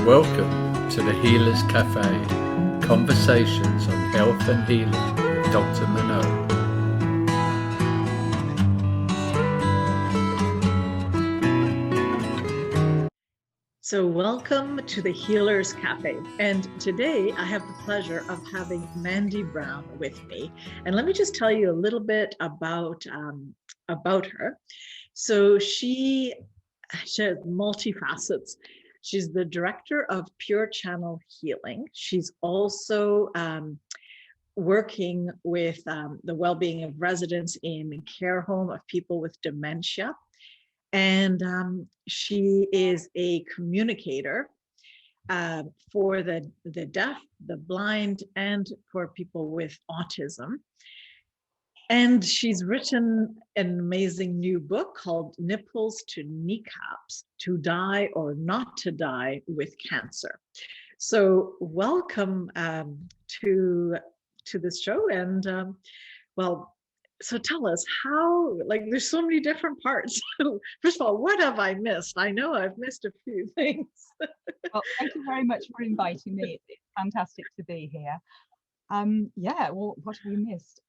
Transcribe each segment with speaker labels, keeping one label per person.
Speaker 1: Welcome to the Healers Café, conversations on health and healing with Dr. Manon.
Speaker 2: So welcome to the Healers Café. And today I have the pleasure of having Mandy Brown with me. And let me just tell you a little bit about her. So she has multifacets. She's the director of Pure Channel Healing. She's also working with the well-being of residents in care home of people with dementia. And she is a communicator for the deaf, the blind, and for people with autism. And she's written an amazing new book called Nipples to Kneecaps, To Die or Not to Die with Cancer. So welcome to this show. And so tell us how, there's so many different parts. First of all, what have I missed? I know I've missed a few things.
Speaker 3: Well, thank you very much for inviting me. It's fantastic to be here. Well, what have you missed?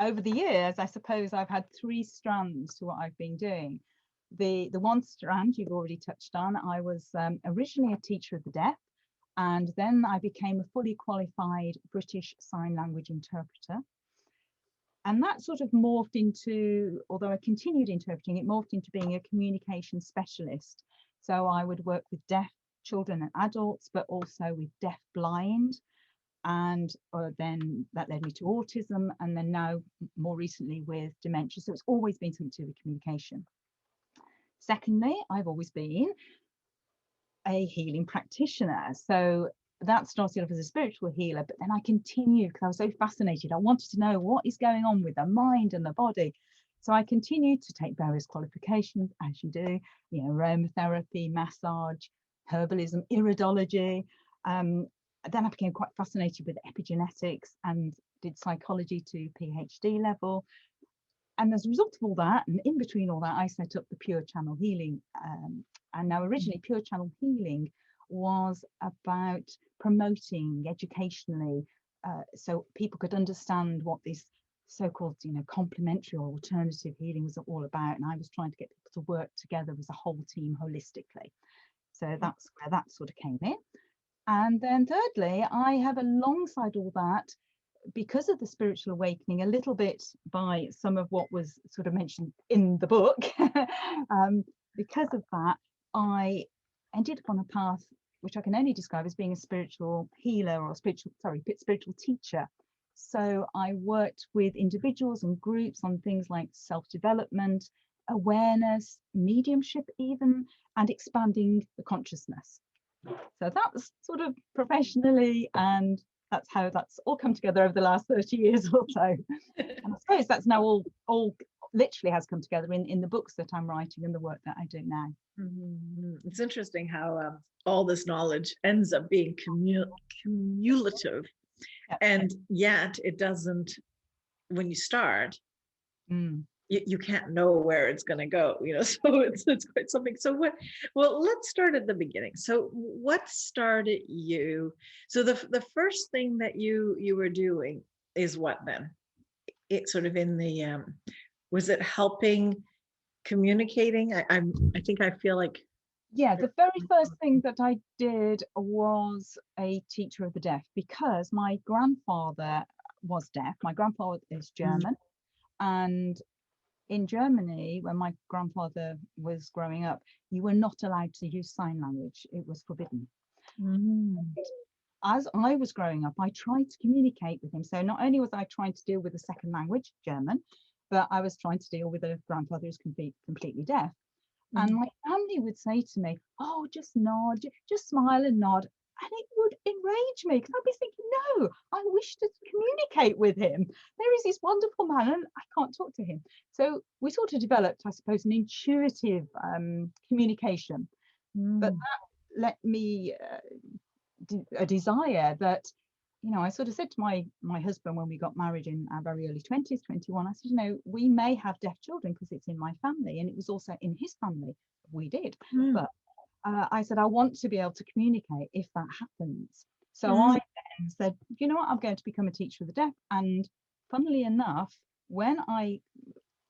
Speaker 3: Over the years, I suppose I've had three strands to what I've been doing. The one strand you've already touched on, I was originally a teacher of the deaf, and then I became a fully qualified British Sign Language interpreter. And that sort of morphed into, although I continued interpreting, it morphed into being a communication specialist. So I would work with deaf children and adults, but also with deaf blind. And then that led me to autism, and then now more recently with dementia. So it's always been something to do with communication. Secondly, I've always been a healing practitioner. So that started off as a spiritual healer, but then I continued because I was so fascinated. I wanted to know what is going on with the mind and the body. So I continued to take various qualifications, as you do, aromatherapy, massage, herbalism, iridology. Then I became quite fascinated with epigenetics and did psychology to PhD level. And as a result of all that, and in between all that, I set up the Pure Channel Healing. And now originally Pure Channel Healing was about promoting educationally so people could understand what this so-called complementary or alternative healing was all about. And I was trying to get people to work together as a whole team holistically. So that's where that sort of came in. And then thirdly, I have alongside all that, because of the spiritual awakening, a little bit by some of what was sort of mentioned in the book, because of that, I ended up on a path which I can only describe as being a spiritual healer or spiritual teacher. So I worked with individuals and groups on things like self-development, awareness, mediumship even, and expanding the consciousness. So that was sort of professionally, and that's how that's all come together over the last 30 years or so. And I suppose that's now all literally has come together in the books that I'm writing and the work that I do now.
Speaker 2: Mm-hmm. It's interesting how all this knowledge ends up being cumulative, and yet it doesn't, when you start, you can't know where it's going to go, so it's quite something. So let's start at the beginning. So what started you? So the first thing that you were doing is what then? It sort of in the, was it helping communicating? I think I feel like.
Speaker 3: Yeah, the very first thing that I did was a teacher of the deaf, because my grandfather was deaf. My grandfather is German, and in Germany, when my grandfather was growing up, you were not allowed to use sign language. It was forbidden. As I was growing up, I tried to communicate with him. So not only was I trying to deal with a second language, German, but I was trying to deal with a grandfather who's completely deaf. And my family would say to me, oh, just nod, just smile and nod. And it would enrage me, because I'd be thinking, no, I wish to communicate with him. There is this wonderful man and I can't talk to him. So we sort of developed, I suppose, an intuitive communication. But that let me a desire that, I sort of said to my husband when we got married in our very early 20s, 21, I said, we may have deaf children because it's in my family, and it was also in his family. We did. But I said, I want to be able to communicate if that happens. So
Speaker 2: Mhm.
Speaker 3: I then said, you know what, I'm going to become a teacher of the deaf. And funnily enough, when I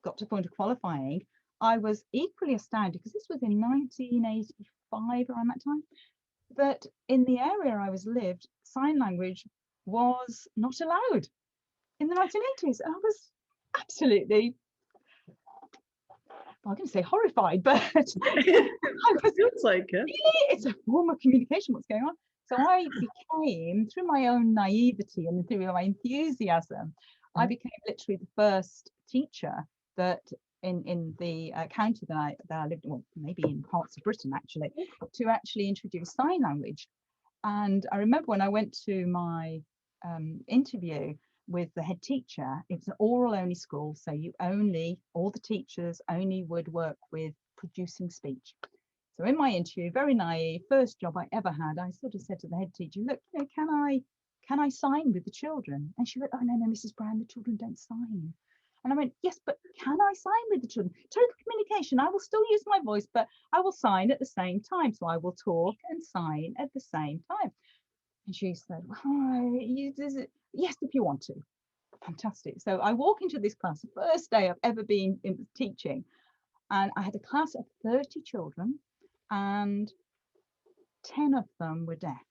Speaker 3: got to the point of qualifying, I was equally astounded, because this was in 1985 around that time, that in the area I was lived, sign language was not allowed in the 1980s. I was absolutely, I'm going to say horrified, but I was,
Speaker 2: Feels like it.
Speaker 3: really, it's a form of communication, what's going on? So I became, through my own naivety and through my enthusiasm, I became literally the first teacher that in the county that I lived in, well, maybe in parts of Britain actually, to actually introduce sign language. And I remember when I went to my interview with the head teacher, it was an oral only school, so all the teachers only would work with producing speech. So in my interview, very naive, first job I ever had, I sort of said to the head teacher, look, you know, can I sign with the children? And she went, oh no, Mrs. Brown, the children don't sign. And I went, yes, but can I sign with the children? Total communication. I will still use my voice, but I will sign at the same time. So I will talk and sign at the same time. And she said, well, yes, if you want to. Fantastic. So I walk into this class, the first day I've ever been in teaching, and I had a class of 30 children, and 10 of them were deaf.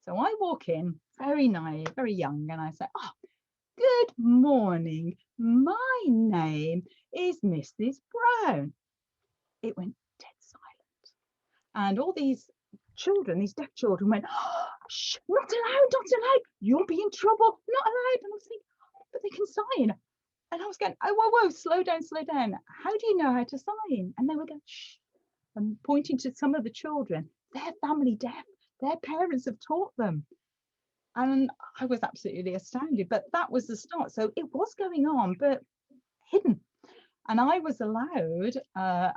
Speaker 3: So I walk in, very naive, very young, and I say, oh, good morning. My name is Mrs. Brown. It went dead silent. And all these children, these deaf children went, oh, shh, not allowed, not allowed. You'll be in trouble, not allowed. And I was thinking, but they can sign. And I was going, oh, whoa, slow down, slow down. How do you know how to sign? And they were going, shh, and pointing to some of the children. Their family deaf, their parents have taught them. And I was absolutely astounded, but that was the start. So it was going on, but hidden. And I was allowed,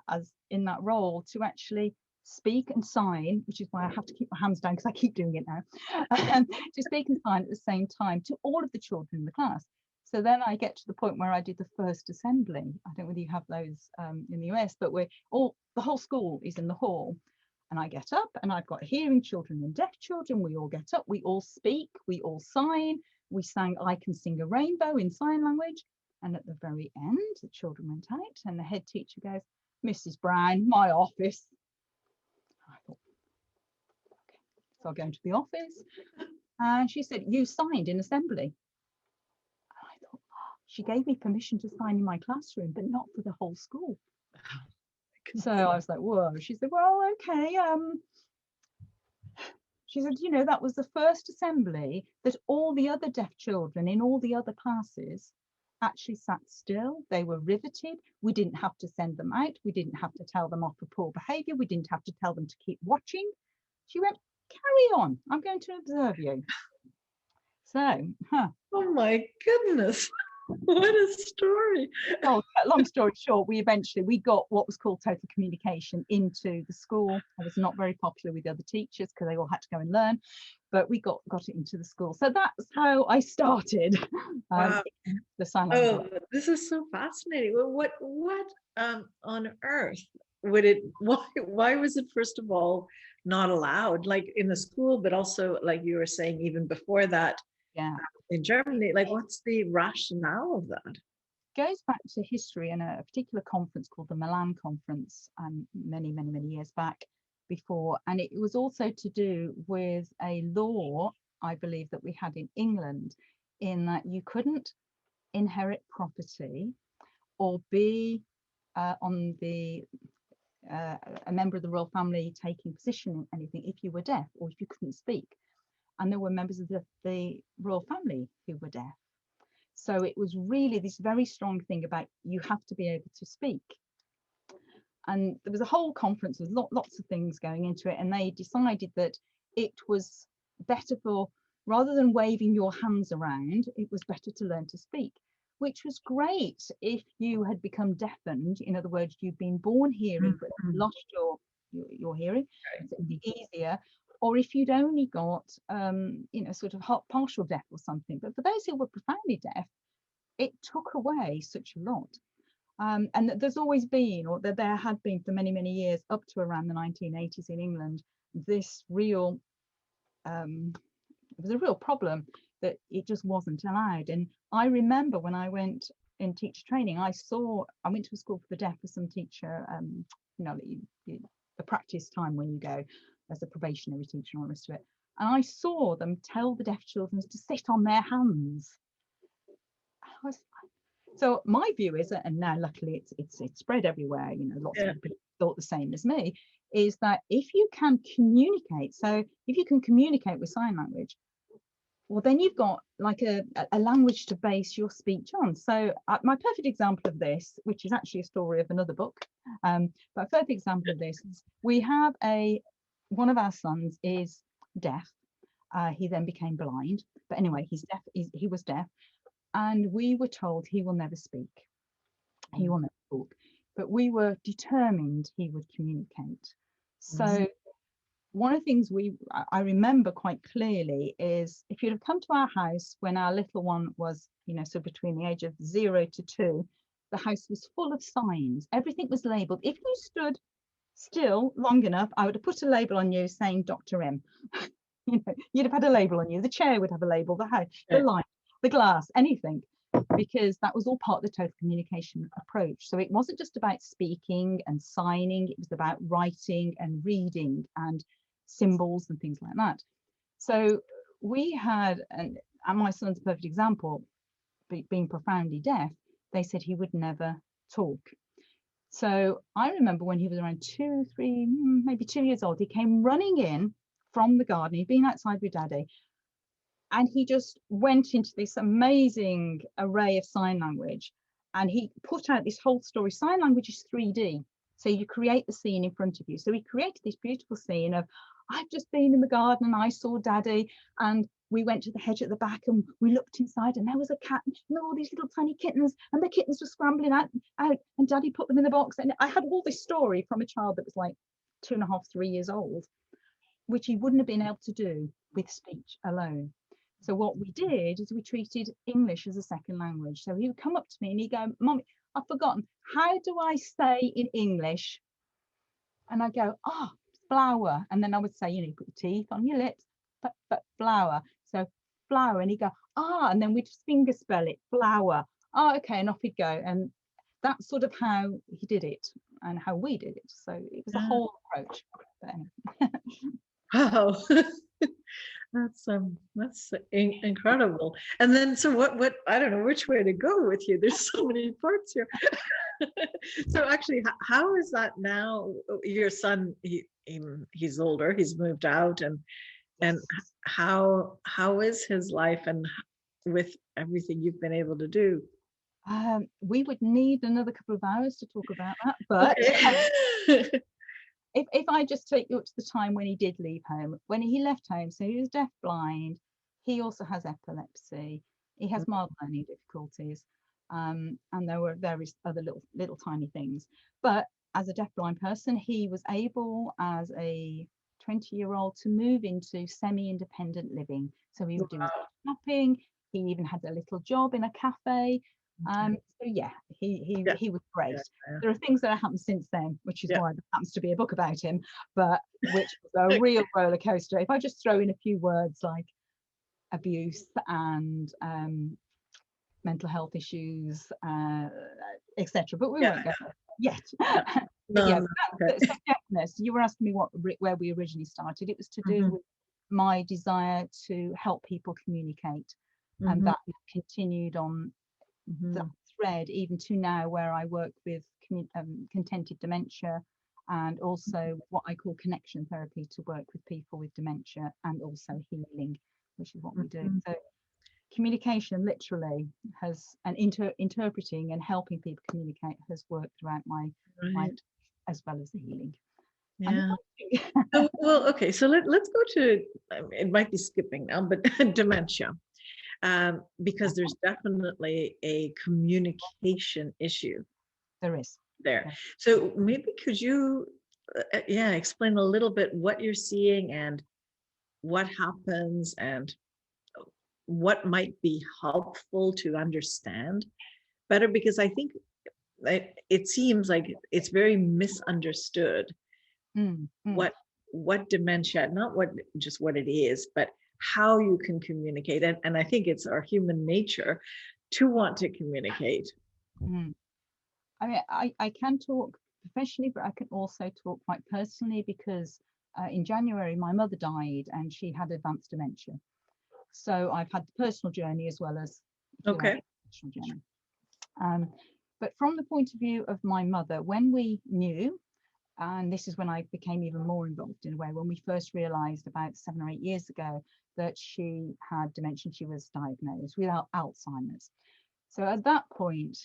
Speaker 3: as in that role, to actually speak and sign, which is why I have to keep my hands down because I keep doing it now, to speak and sign at the same time to all of the children in the class. So then I get to the point where I did the first assembly. I don't know whether you have those in the US, but the whole school is in the hall. And I get up, and I've got hearing children and deaf children. We all get up, we all speak, we all sign. We sang I Can Sing a Rainbow in sign language. And at the very end, the children went out, and the head teacher goes, Mrs. Brown, my office. I thought, okay. So I go into the office, and she said, you signed in assembly. And I thought, oh, she gave me permission to sign in my classroom, but not for the whole school. So I was like, whoa. She said, well, okay. She said, you know, that was the first assembly that all the other deaf children in all the other classes actually sat still. They were riveted. We didn't have to send them out. We didn't have to tell them off for poor behavior. We didn't have to tell them to keep watching. She went, carry on. I'm going to observe you. So,
Speaker 2: Oh my goodness. What a story.
Speaker 3: well, long story short, we got what was called total communication into the school. I was not very popular with the other teachers because they all had to go and learn, but we got it into the school. So that's how I started.
Speaker 2: Wow.
Speaker 3: The sign language.
Speaker 2: Oh, this is so fascinating. Well, what on earth would it, why was it, first of all, not allowed, like in the school, but also, like you were saying, even before that,
Speaker 3: Yeah.
Speaker 2: in Germany? Like, what's the rationale of that?
Speaker 3: Goes back to history and a particular conference called the Milan Conference, many years back before, and it was also to do with a law, I believe, that we had in England, in that you couldn't inherit property or be on the a member of the royal family taking position in anything if you were deaf or if you couldn't speak. And there were members of the royal family who were deaf. So it was really this very strong thing about you have to be able to speak. And there was a whole conference with lots of things going into it, and they decided that it was better for, rather than waving your hands around, it was better to learn to speak, which was great if you had become deafened. In other words, you've been born hearing but lost your hearing. So it'd be easier. Or if you'd only got, sort of partial deaf or something. But for those who were profoundly deaf, it took away such a lot. And there's always been, or there had been for many, many years, up to around the 1980s in England, this real, it was a real problem that it just wasn't allowed. And I remember when I went in teacher training, I went to a school for the deaf for some teacher, the practice time when you go as a probationary teacher and all the rest of it. And I saw them tell the deaf children to sit on their hands. So my view is, and now luckily it's spread everywhere, lots of people thought the same as me, is that if you can communicate, so if you can communicate with sign language, well, then you've got like a language to base your speech on. So my perfect example of this, which is actually a story of another book, but a perfect example of this is we have one of our sons is deaf. He then became blind, but anyway, he's deaf. He was deaf, and we were told he will never speak. He will never talk, but we were determined he would communicate. So one of the things I remember quite clearly is, if you'd have come to our house when our little one was, so between the age of 0 to 2, the house was full of signs. Everything was labelled. If you stood still long enough, I would have put a label on you saying Dr. M. You'd have had a label on you. The chair would have a label, the house, the light, the glass, anything, because that was all part of the total communication approach. So it wasn't just about speaking and signing, it was about writing and reading and symbols and things like that. So we had, and my son's a perfect example, being profoundly deaf, they said he would never talk. So I remember when he was around 2, 3, maybe 2 years old, he came running in from the garden. He'd been outside with Daddy, and he just went into this amazing array of sign language, and he put out this whole story. Sign language is 3D, so you create the scene in front of you. So he created this beautiful scene of, I've just been in the garden and I saw Daddy, and we went to the hedge at the back and we looked inside, and there was a cat and there were all these little tiny kittens, and the kittens were scrambling out and Daddy put them in the box. And I had all this story from a child that was like 2.5, 3 years old, which he wouldn't have been able to do with speech alone. So what we did is we treated English as a second language. So he would come up to me and he'd go, Mommy, I've forgotten, how do I say in English? And I go, flower. And then I would say, you put your teeth on your lips, but flower. So flower. And he'd go, and then we'd just finger spell it, flower. Okay. And off he'd go. And that's sort of how he did it and how we did it. So it was a whole approach. But anyway.
Speaker 2: Wow. That's incredible. And then, so what, I don't know which way to go with you. There's so many parts here. So actually, how is that now? Your son, he's older, he's moved out, and how is his life, and with everything you've been able to do?
Speaker 3: We would need another couple of hours to talk about that, but
Speaker 2: okay.
Speaker 3: If I just take you up to the time when he did leave home, when he left home, so he was deaf blind, he also has epilepsy, he has mild learning difficulties, and there were various other little tiny things. But as a deaf blind person, he was able, as a 20-year-old, to move into semi-independent living. So he would do his shopping, he even had a little job in a cafe. So yeah, he was great. There are things that have happened since then, which is why there happens to be a book about him, but which was a real roller coaster. If I just throw in a few words like abuse and mental health issues, etc., but we won't go there yet. So deafness, you were asking me where we originally started. It was to do with my desire to help people communicate, and that continued on that thread even to now, where I work with contented dementia, and also what I call connection therapy, to work with people with dementia, and also healing, which is what we do. So communication literally has, and interpreting and helping people communicate has worked throughout my life, as well as the healing.
Speaker 2: Well, okay, so let's go to, it might be skipping now, but dementia. Because there's definitely a communication issue.
Speaker 3: There is.
Speaker 2: There. So maybe could you, explain a little bit what you're seeing and what happens and what might be helpful to understand better? Because I think it seems like it's very misunderstood
Speaker 3: Mm, mm,
Speaker 2: what dementia, not what just what it is, but how you can communicate. And I think it's our human nature to want to communicate.
Speaker 3: mm. I mean, I can talk professionally, but I can also talk quite personally because in January my mother died and she had advanced dementia. So I've had the personal journey as well as, if you like,
Speaker 2: Okay.
Speaker 3: the professional journey. But from the point of view of my mother, when we knew, and this is when I became even more involved in a way, when we first realized about 7 or 8 years ago that she had dementia, she was diagnosed with Alzheimer's. So at that point,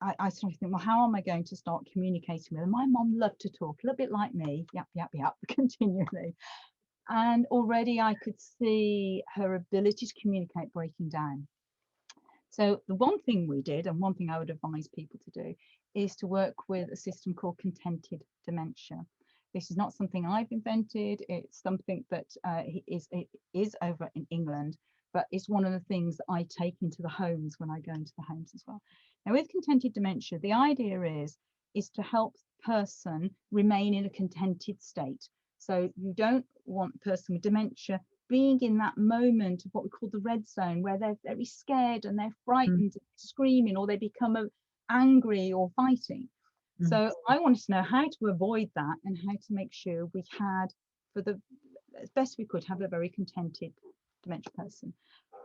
Speaker 3: I started to think, well, how am I going to start communicating with her? My mom loved to talk, a little bit like me, yap, yap, yap, continually. And already I could see her ability to communicate breaking down. So the one thing we did, and one thing I would advise people to do, is to work with a system called contented dementia. This is not something I've invented. It's something that is over in England, but it's one of the things that I take into the homes when I go into the homes as well. Now, with contented dementia, the idea is to help the person remain in a contented state. So you don't want the person with dementia being in that moment of what we call the red zone, where they're very scared and they're frightened, screaming, or they become angry or fighting. So I wanted to know how to avoid that and how to make sure we had, for the as best we could, have a very contented dementia person.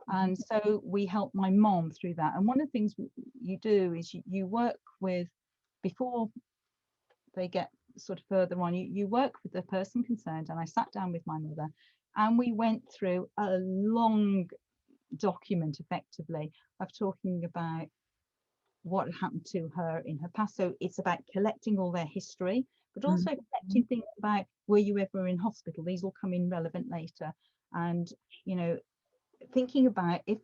Speaker 3: And so we helped my mom through that. And one of the things you do is you work with, before they get sort of further on, you work with the person concerned. And I sat down with my mother and we went through a long document effectively of talking about what happened to her in her past. So it's about collecting all their history, but also collecting things about, were you ever in hospital? These will come in relevant later. And, you know, thinking about if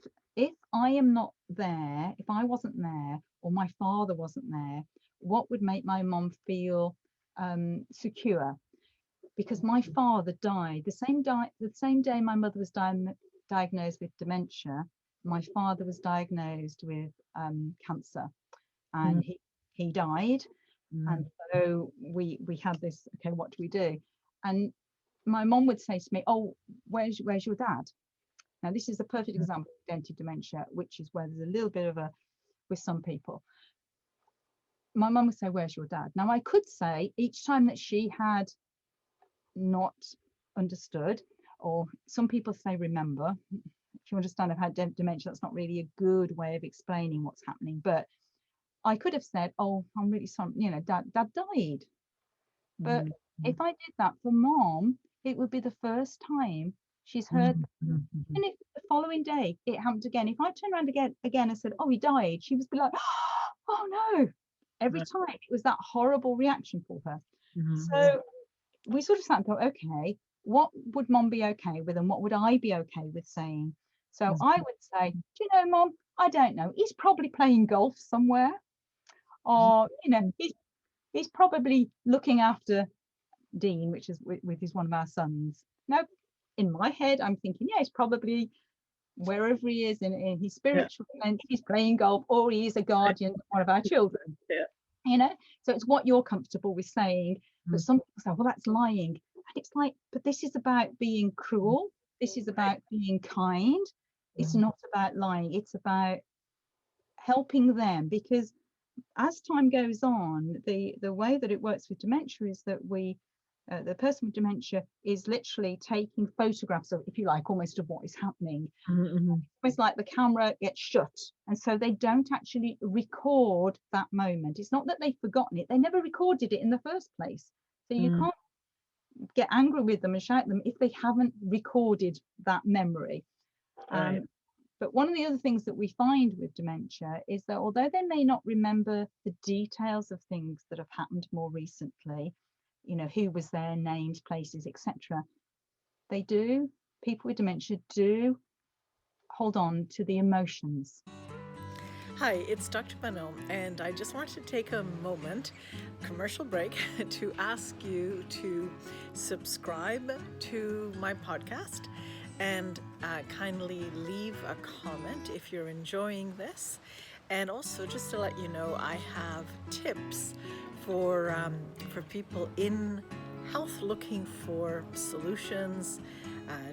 Speaker 3: I am not there, if I wasn't there, or my father wasn't there, what would make my mom feel secure? Because my father died the same day my mother was diagnosed with dementia. My father was diagnosed with cancer, and he died. And so we had this, okay, what do we do? And my mom would say to me, oh, where's your dad? Now this is a perfect example of dented dementia, which is where there's a little bit of a, with some people, my mum would say, where's your dad? Now I could say each time that she had not understood, or some people say remember. If you understand, I've had dementia, that's not really a good way of explaining what's happening. But I could have said, oh, I'm really sorry, you know, dad died. But if I did that for mom, it would be the first time she's heard. And if the following day it happened again, if I turned around again and said, oh, he died, she would be like, oh no. Every time it was that horrible reaction for her. So we sort of sat and thought, okay, what would mom be okay with and what would I be okay with saying? So I would say, do you know, mom, I don't know, he's probably playing golf somewhere, or, you know, he's probably looking after Dean, which is is one of our sons. Now, in my head, I'm thinking, yeah, he's probably wherever he is in his spiritual and he's playing golf, or he is a guardian of one of our children. You know, so it's what you're comfortable with saying. But some people say, well, that's lying. And it's like, but this is about being cruel. This is about being kind. It's not about lying. It's about helping them, because as time goes on, the way that it works with dementia is that the person with dementia is literally taking photographs of, if you like, almost of what is happening. It's like the camera gets shut, and so they don't actually record that moment. It's not that they've forgotten it, they never recorded it in the first place. So you can't get angry with them and shout at them if they haven't recorded that memory. But one of the other things that we find with dementia is that although they may not remember the details of things that have happened more recently, you know, who was there, names, places, etc., people with dementia do hold on to the emotions.
Speaker 2: Hi, it's Dr. Manon, and I just wanted to take a moment, commercial break, to ask you to subscribe to my podcast and kindly leave a comment if you're enjoying this. And also, just to let you know, I have tips for people in health looking for solutions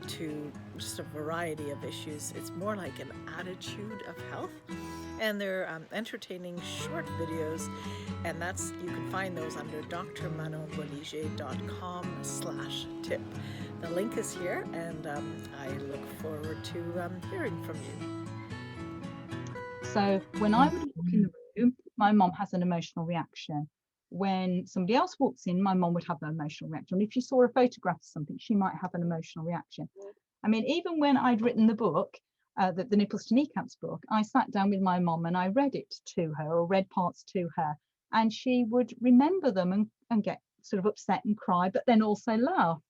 Speaker 2: to just a variety of issues. It's more like an attitude of health, and they're entertaining short videos, and you can find those under drmanonbolliger.com/tip. The link is here, and I look forward to hearing from you.
Speaker 3: So when I would walk in the room, my mom has an emotional reaction. When somebody else walks in, my mom would have an emotional reaction. If she saw a photograph of something, she might have an emotional reaction. I mean, even when I'd written the book, the Nipples to Kneecaps book, I sat down with my mom and I read it to her, or read parts to her, and she would remember them and get sort of upset and cry, but then also laugh.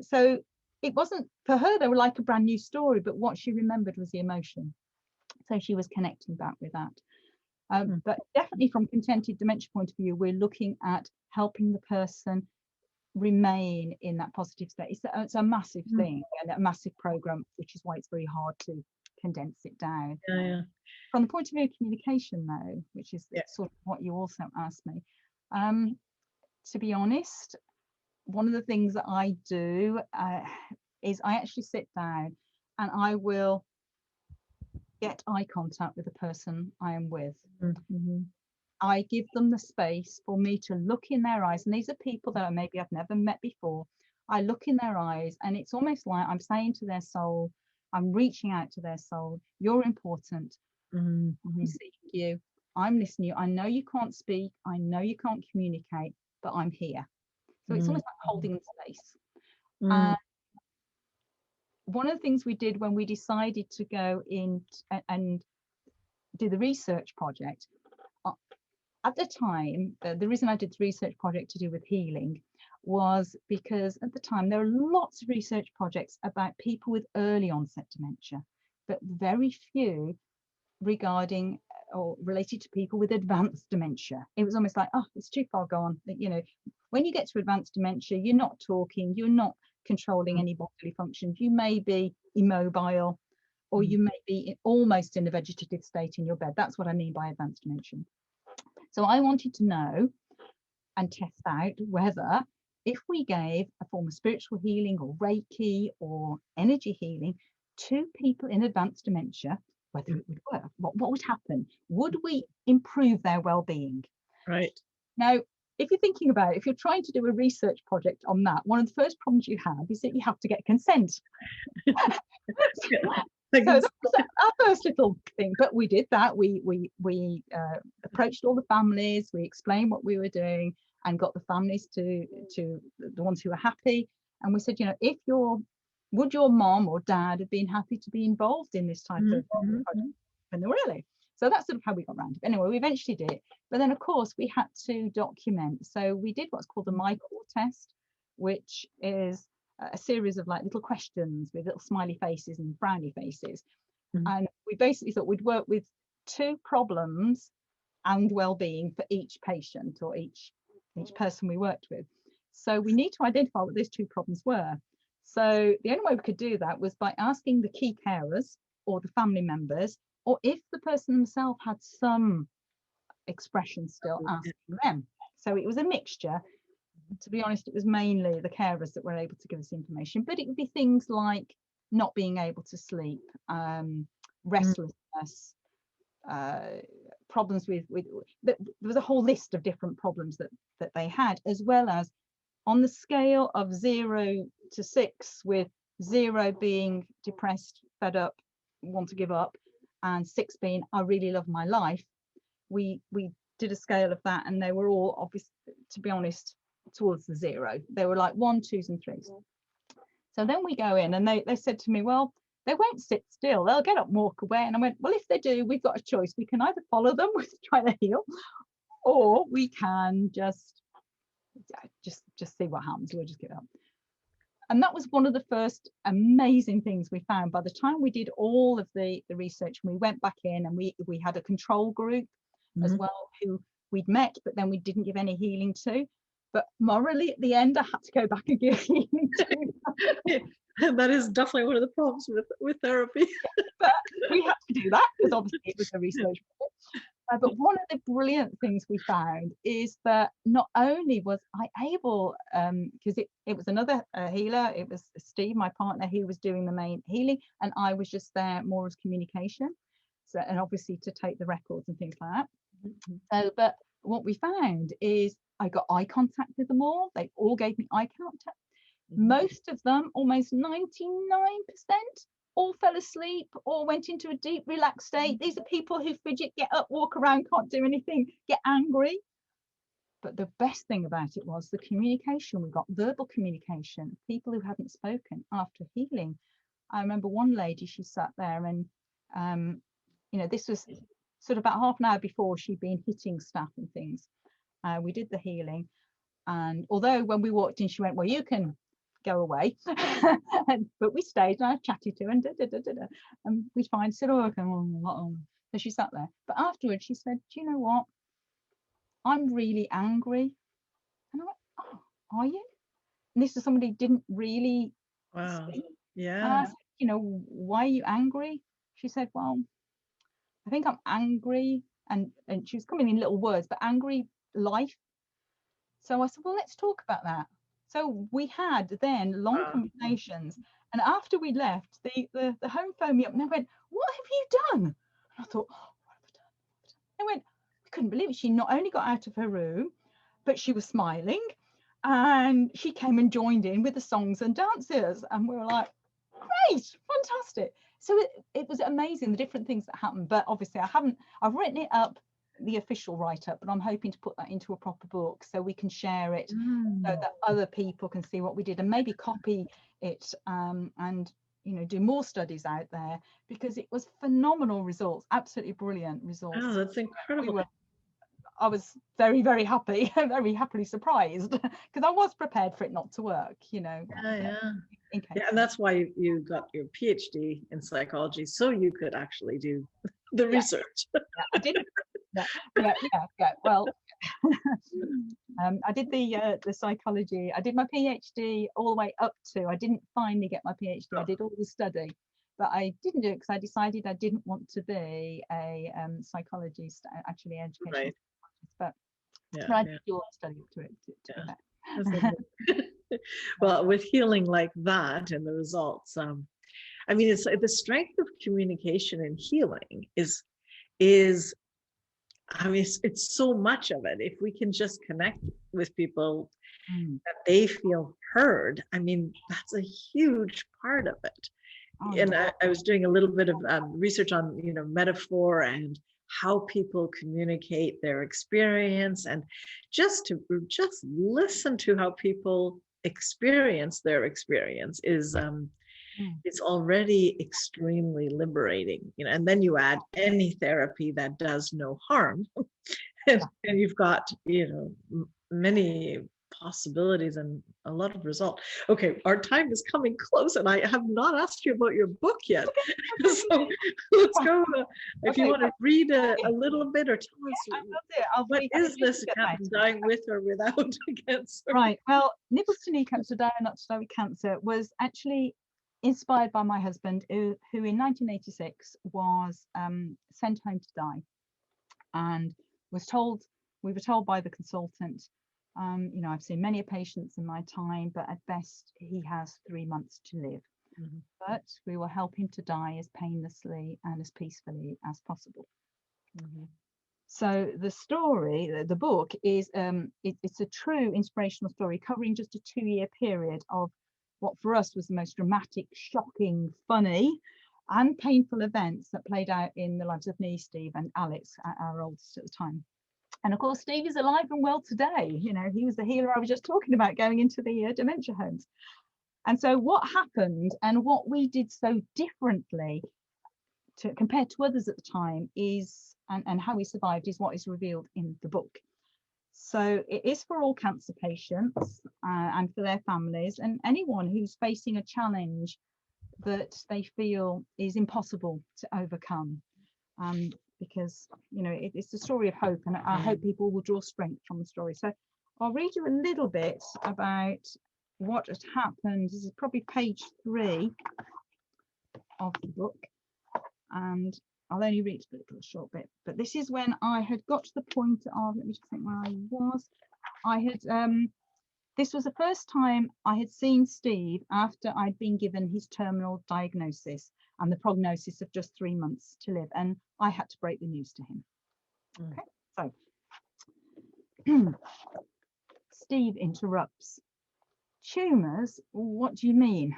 Speaker 3: So it wasn't, for her, they were like a brand new story, but what she remembered was the emotion. So she was connecting back with that. But definitely from Contented Dementia point of view, we're looking at helping the person remain in that positive state. It's a massive thing and a massive program, which is why it's very hard to condense it down. From the point of view of communication, though, which is sort of what you also asked me, to be honest, one of the things that I do is I actually sit down and I will get eye contact with the person I am with. I give them the space for me to look in their eyes, and these are people that maybe I've never met before. I look in their eyes, and it's almost like I'm saying to their soul, I'm reaching out to their soul, you're important. I'm seeing you, I'm listening to you. I know you can't speak, I know you can't communicate, but I'm here. So it's almost like holding space. One of the things we did when we decided to go in and do the research project, at the time, the reason I did the research project to do with healing was because at the time there were lots of research projects about people with early onset dementia, but very few regarding or related to people with advanced dementia. It was almost like, oh, it's too far gone. You know, when you get to advanced dementia, you're not talking, you're not controlling any bodily functions. You may be immobile, or you may be almost in a vegetative state in your bed. That's what I mean by advanced dementia. So I wanted to know and test out whether if we gave a form of spiritual healing or Reiki or energy healing to people in advanced dementia, whether it would work, what would happen? Would we improve their well-being?
Speaker 2: Right.
Speaker 3: Now, if you're thinking about it, if you're trying to do a research project on that, one of the first problems you have is that you have to get consent. So that was our first little thing, but we did that. We approached all the families, we explained what we were doing and got the families to the ones who were happy. And we said, you know, would your mom or dad have been happy to be involved in this type of project? And they were really. So that's sort of how we got around it. Anyway, we eventually did it. But then, of course, we had to document. So we did what's called the MyCore test, which is a series of like little questions with little smiley faces and frowny faces. And we basically thought we'd work with 2 problems and well-being for each patient or each person we worked with. So we need to identify what those 2 problems were. So the only way we could do that was by asking the key carers or the family members, or if the person themselves had some expression still, asking them. So it was a mixture. To be honest, it was mainly the carers that were able to give us information, but it would be things like not being able to sleep, restlessness, problems with there was a whole list of different problems that they had, as well as on the scale of 0 to 6, with 0 being depressed, fed up, want to give up, and 6 being I really love my life. We did a scale of that, and they were all, obviously, to be honest, towards the 0. They were like 1s, 2s and 3s. So then we go in and they said to me, well, they won't sit still, they'll get up and walk away. And I went, well, if they do, we've got a choice. We can either follow them with trying to heal, or we can just see what happens. We'll just give it up. And that was one of the first amazing things we found. By the time we did all of the research, we went back in and we had a control group as well who we'd met, but then we didn't give any healing to. But morally, at the end, I had to go back and give healing to.
Speaker 2: That is definitely one of the problems with therapy.
Speaker 3: But we had to do that because obviously it was a research project. But one of the brilliant things we found is that not only was I able, because it was another healer, it was Steve, my partner, he was doing the main healing, and I was just there more as communication. So, and obviously to take the records and things like that. So, but what we found is I got eye contact with them all. They all gave me eye contact. Most of them, almost 99%, all fell asleep or went into a deep relaxed state. These are people who fidget, get up, walk around, can't do anything, get angry. But the best thing about it was the communication. We got verbal communication, people who hadn't spoken after healing. I remember one lady, she sat there and, you know, this was sort of about half an hour before she'd been hitting staff and things. We did the healing. And although when we walked in, she went, well, you can go away. But we stayed and I chatted to her and and we said, oh, okay. So she sat there. But afterwards she said, do you know what? I'm really angry. And I went, oh, are you? And this is somebody who didn't really speak.
Speaker 2: Yeah.
Speaker 3: And I said, you know, why are you angry? She said, well, I think I'm angry. And she was coming in little words, but angry life. So I said, well, let's talk about that. So we had then long conversations, and after we left, the home phoned me up and they went, what have you done? And I thought, oh, what have I done? They went, we couldn't believe it. She not only got out of her room, but she was smiling, and she came and joined in with the songs and dances, and we were like, great, fantastic. So it was amazing, the different things that happened. But obviously I've written it up, the official write-up, but I'm hoping to put that into a proper book so we can share it so that other people can see what we did and maybe copy it, and you know, do more studies out there, because it was phenomenal results, absolutely brilliant results.
Speaker 2: Oh, that's incredible.
Speaker 3: I was very, very happy, very happily surprised, because I was prepared for it not to work, you know.
Speaker 2: Yeah, and that's why you got your PhD in psychology, so you could actually do the research.
Speaker 3: I didn't. Yeah. Well, I did the psychology. I did my PhD all the way up to. I didn't finally get my PhD. I did all the study, but I didn't do it because I decided I didn't want to be a psychologist, actually education.
Speaker 2: Right.
Speaker 3: But I did do all the study up to it.
Speaker 2: Well, with healing like that and the results, I mean, it's the strength of communication and healing is I mean, it's so much of it. If we can just connect with people that they feel heard, I mean, that's a huge part of it. And I was doing a little bit of research on, you know, metaphor and how people communicate their experience, and just listen to how people experience their experience is it's already extremely liberating, you know. And then you add any therapy that does no harm, and you've got, you know, many possibilities and a lot of result. Okay, our time is coming close, and I have not asked you about your book yet. So let's go. If you want to read a little bit or tell us, what is this, dying with or without cancer?
Speaker 3: Right. Well, Nibbles to Knee Cancer, Die or Not to Die with Cancer was actually inspired by my husband, who in 1986 was sent home to die, and we were told by the consultant, you know, I've seen many patients in my time, but at best he has 3 months to live. But we will help him to die as painlessly and as peacefully as possible. So the story, the book is it's a true inspirational story covering just a 2-year period of what for us was the most dramatic, shocking, funny and painful events that played out in the lives of me, Steve and Alex, our oldest at the time. And of course, Steve is alive and well today. You know, he was the healer I was just talking about going into the dementia homes. And so what happened and what we did so differently compared to others at the time is, and how we survived, is what is revealed in the book. So it is for all cancer patients and for their families, and anyone who's facing a challenge that they feel is impossible to overcome. Because, you know, it's a story of hope, and I hope people will draw strength from the story. So I'll read you a little bit about what has happened. This is probably page 3 of the book. and I'll only read a little short bit, but this is when I had got to the point of, let me just think where I was. I had, this was the first time I had seen Steve after I'd been given his terminal diagnosis and the prognosis of just 3 months to live, and I had to break the news to him. Okay, so Steve interrupts. Tumours? What do you mean?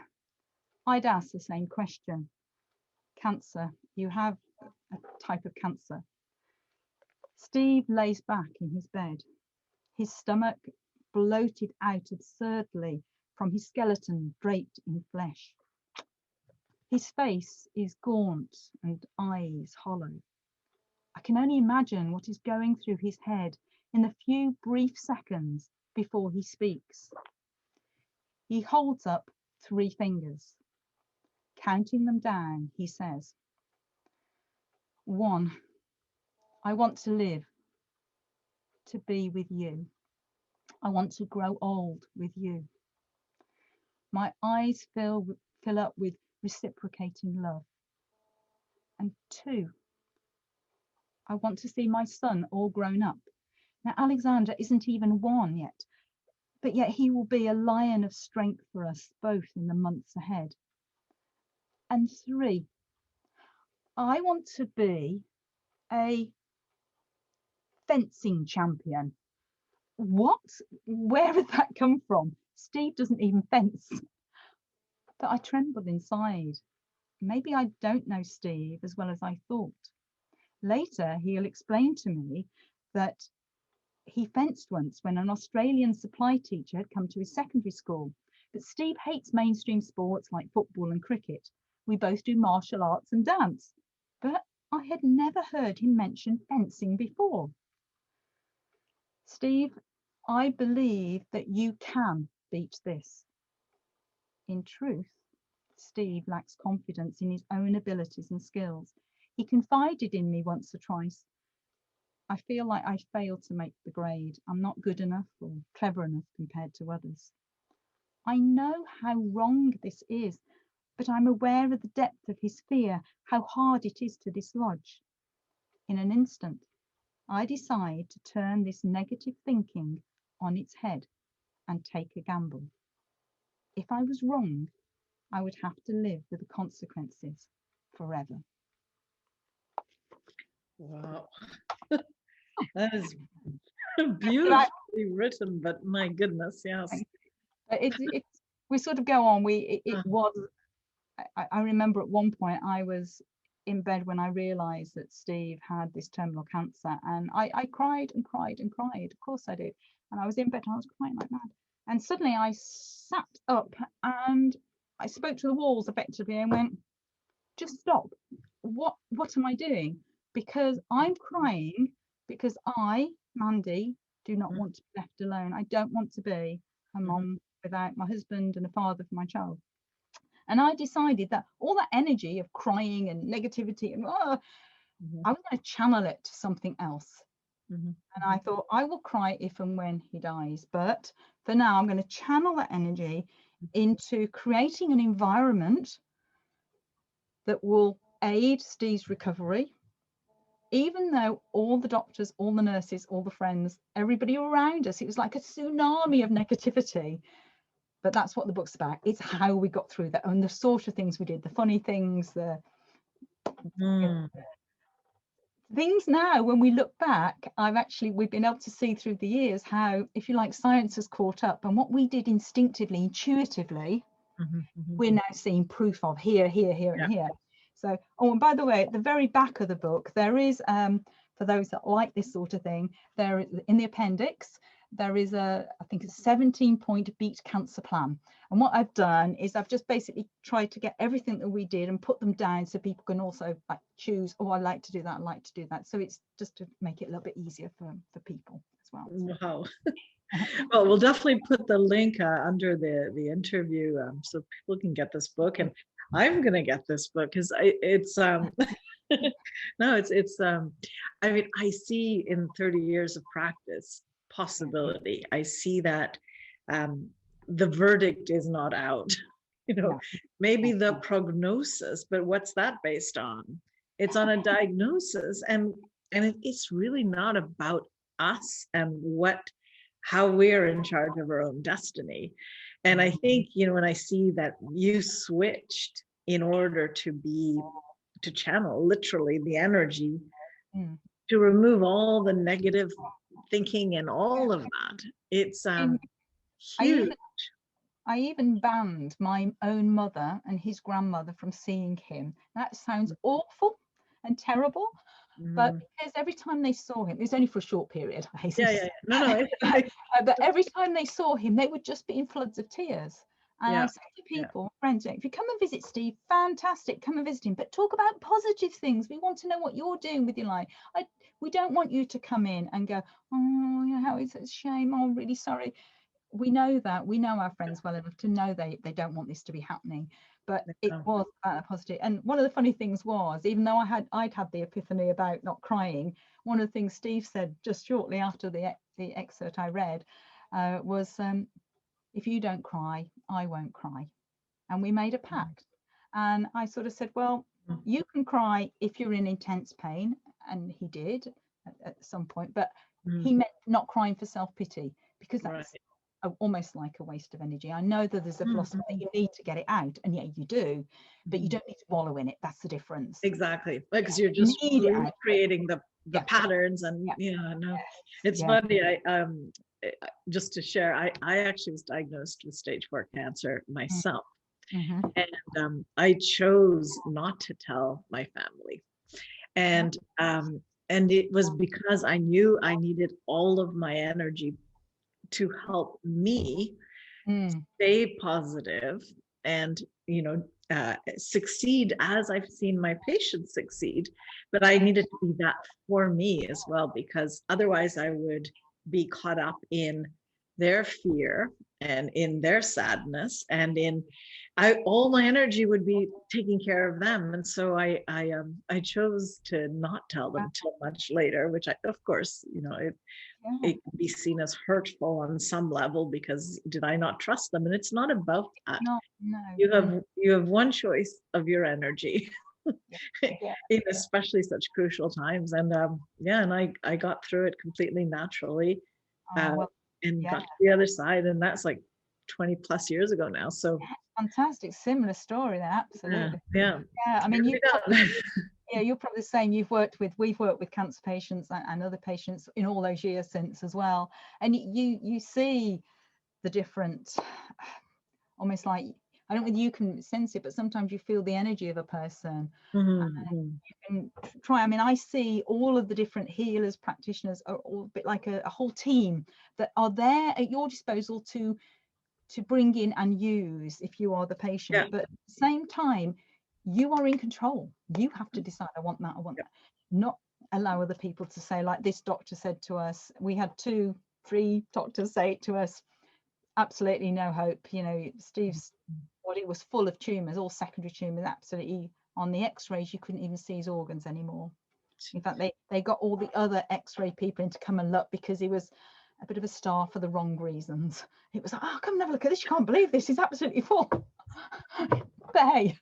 Speaker 3: I'd ask the same question. Cancer. You have a type of cancer. Steve lays back in his bed, his stomach bloated out absurdly from his skeleton draped in flesh. His face is gaunt and eyes hollow. I can only imagine what is going through his head in the few brief seconds before he speaks. He holds up 3 fingers. Counting them down, he says, 1, I want to live, to be with you. I want to grow old with you. My eyes fill up with reciprocating love. And 2, I want to see my son all grown up. Now, Alexander isn't even 1 yet, but yet he will be a lion of strength for us both in the months ahead. And 3, I want to be a fencing champion. What? Where did that come from? Steve doesn't even fence. But I trembled inside. Maybe I don't know Steve as well as I thought. Later, he'll explain to me that he fenced once when an Australian supply teacher had come to his secondary school. But Steve hates mainstream sports like football and cricket. We both do martial arts and dance. But I had never heard him mention fencing before. Steve, I believe that you can beat this. In truth, Steve lacks confidence in his own abilities and skills. He confided in me once or twice. I feel like I failed to make the grade. I'm not good enough or clever enough compared to others. I know how wrong this is, but I'm aware of the depth of his fear, how hard it is to dislodge. In an instant, I decide to turn this negative thinking on its head and take a gamble. If I was wrong, I would have to live with the consequences forever.
Speaker 2: Wow. That is beautifully written, but my goodness, yes.
Speaker 3: We sort of go on. I remember at one point I was in bed when I realized that Steve had this terminal cancer, and I cried and cried and cried. Of course I did. And I was in bed and I was crying like mad. And suddenly I sat up and I spoke to the walls effectively and went, just stop. What am I doing? Because I'm crying because I, Mandy, do not want to be left alone. I don't want to be a mom without my husband and a father for my child. And I decided that all that energy of crying and negativity and I was going to channel it to something else. And I thought, I will cry if and when he dies, but for now I'm going to channel that energy into creating an environment that will aid Steve's recovery, even though all the doctors, all the nurses, all the friends, everybody around us, it was like a tsunami of negativity. But that's what the book's about. It's how we got through that and the sort of things we did, the funny things, things now, when we look back, we've been able to see through the years how, if you like, science has caught up, and what we did instinctively, intuitively, we're now seeing proof of here, and here. So, and by the way, at the very back of the book, there is, for those that like this sort of thing, there in the appendix, there is I think it's a 17-point beat cancer plan. And what I've done is I've just basically tried to get everything that we did and put them down so people can also like choose, oh, I like to do that, I like to do that. So it's just to make it a little bit easier for people as well.
Speaker 2: Wow. Well, we'll definitely put the link under the interview so people can get this book. And I'm going to get this book because it's no, it's I mean, I see in 30 years of practice possibility. I see that the verdict is not out, maybe the prognosis, but what's that based on? It's on a diagnosis, and it's really not about us and how we're in charge of our own destiny. And I think, when I see that you switched in order to channel literally the energy, to remove all the negative thinking and all of that, it's huge.
Speaker 3: I even banned my own mother and his grandmother from seeing him. That sounds awful and terrible, but because every time they saw him, it was only for a short period, I hasten to say.
Speaker 2: No.
Speaker 3: But every time they saw him, they would just be in floods of tears. And I said to people, friends, if you come and visit Steve, fantastic, come and visit him, but talk about positive things. We want to know what you're doing with your life. We don't want you to come in and go, oh, yeah, how is it a shame? Oh, I'm really sorry. We know our friends well enough to know they don't want this to be happening, but it was positive. And one of the funny things was, even though I'd had the epiphany about not crying, one of the things Steve said just shortly after the excerpt I read was, if you don't cry, I won't cry. And we made a pact. And I sort of said, well, you can cry if you're in intense pain, and he did at some point, but he meant not crying for self-pity, because that's almost like a waste of energy. I know that there's a philosophy that you need to get it out, and yet you do, but you don't need to wallow in it. That's the difference.
Speaker 2: Exactly, because you're just creating the patterns. And it's funny. I just to share, I actually was diagnosed with stage 4 cancer myself, and I chose not to tell my family, and it was because I knew I needed all of my energy to help me stay positive and succeed as I've seen my patients succeed. But I needed to be that for me as well, because otherwise I would be caught up in their fear and in their sadness, and all my energy would be taking care of them. And so I chose to not tell them till much later, which of course, it can be seen as hurtful on some level, because did I not trust them? And it's not about that.
Speaker 3: No.
Speaker 2: You have one choice of your energy in especially such crucial times. And and I got through it completely naturally, and got to the other side, and that's like 20 plus years ago now. So
Speaker 3: fantastic, similar story then, absolutely.
Speaker 2: Yeah.
Speaker 3: I mean, you're probably the same. We've worked with cancer patients and other patients in all those years since as well, and you see the different, almost like, I don't know whether you can sense it, but sometimes you feel the energy of a person. You can try. I mean, I see all of the different healers, practitioners are all a bit like a whole team that are there at your disposal to bring in and use if you are the patient. But at the same time, you are in control. You have to decide, I want that, I want that. Not allow other people to say, like this doctor said to us, we had 2-3 doctors say it to us, absolutely no hope. Steve's body was full of tumours, all secondary tumours, absolutely. On the x-rays, you couldn't even see his organs anymore. In fact, they got all the other x-ray people in to come and look, because he was a bit of a star for the wrong reasons. It was like, oh, come and have a look at this, you can't believe this, he's absolutely full. But hey,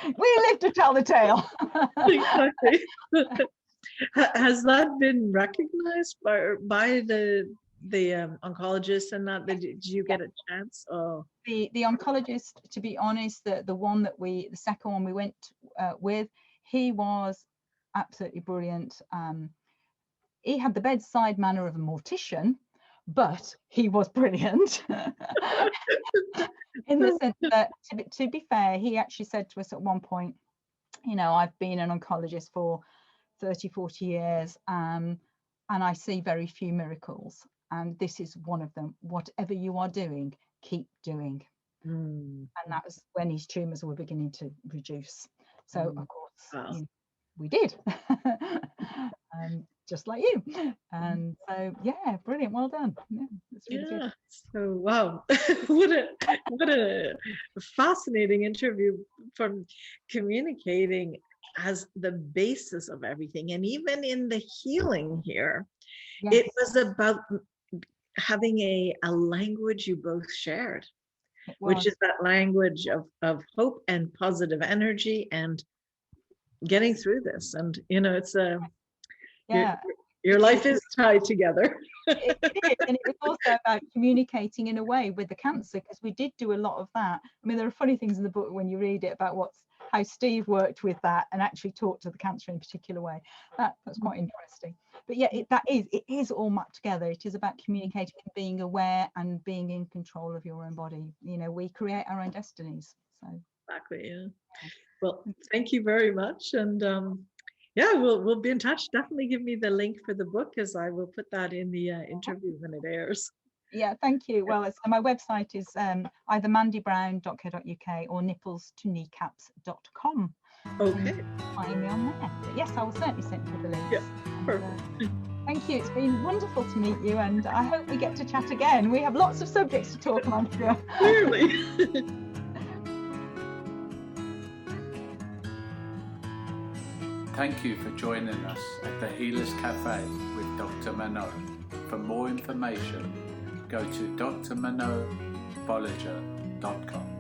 Speaker 3: we live to tell the tale.
Speaker 2: Exactly. Has that been recognized by the oncologist, and that did you get a chance?
Speaker 3: The oncologist, to be honest, the second one we went with, he was absolutely brilliant. He had the bedside manner of a mortician, but he was brilliant. In the sense that, to be fair, he actually said to us at one point, I've been an oncologist for 30-40 years, and I see very few miracles, and this is one of them. Whatever you are doing, keep doing. And that was when his tumours were beginning to reduce. So of course, we did. Just like you. And so brilliant, well done. It's really good.
Speaker 2: So wow. what a fascinating interview, from communicating as the basis of everything. And even in the healing here, it was about having a language you both shared, which is that language of hope and positive energy, and getting through this. And, you know, it's a,
Speaker 3: Yeah.
Speaker 2: your life is tied together.
Speaker 3: It is, and it was also about communicating in a way with the cancer, because we did do a lot of that. I mean, there are funny things in the book when you read it about how Steve worked with that and actually talked to the cancer in a particular way. That's quite interesting. But yeah, it is all mapped together. It is about communicating and being aware and being in control of your own body. You know, we create our own destinies. So
Speaker 2: Exactly. Yeah. Well, thank you very much. And yeah, we'll be in touch. Definitely give me the link for the book, as I will put that in the interview when it airs.
Speaker 3: Yeah, thank you. Well, my website is either mandybrown.co.uk or nipplestonekneecaps.com.
Speaker 2: Okay.
Speaker 3: Find me on there. But yes, I will certainly send you the links.
Speaker 2: Yeah, perfect.
Speaker 3: Thank you. It's been wonderful to meet you, and I hope we get to chat again. We have lots of subjects to talk on.
Speaker 2: Clearly.
Speaker 1: Thank you for joining us at the Healers Café with Dr. Manon. For more information, go to drmanonbolliger.com.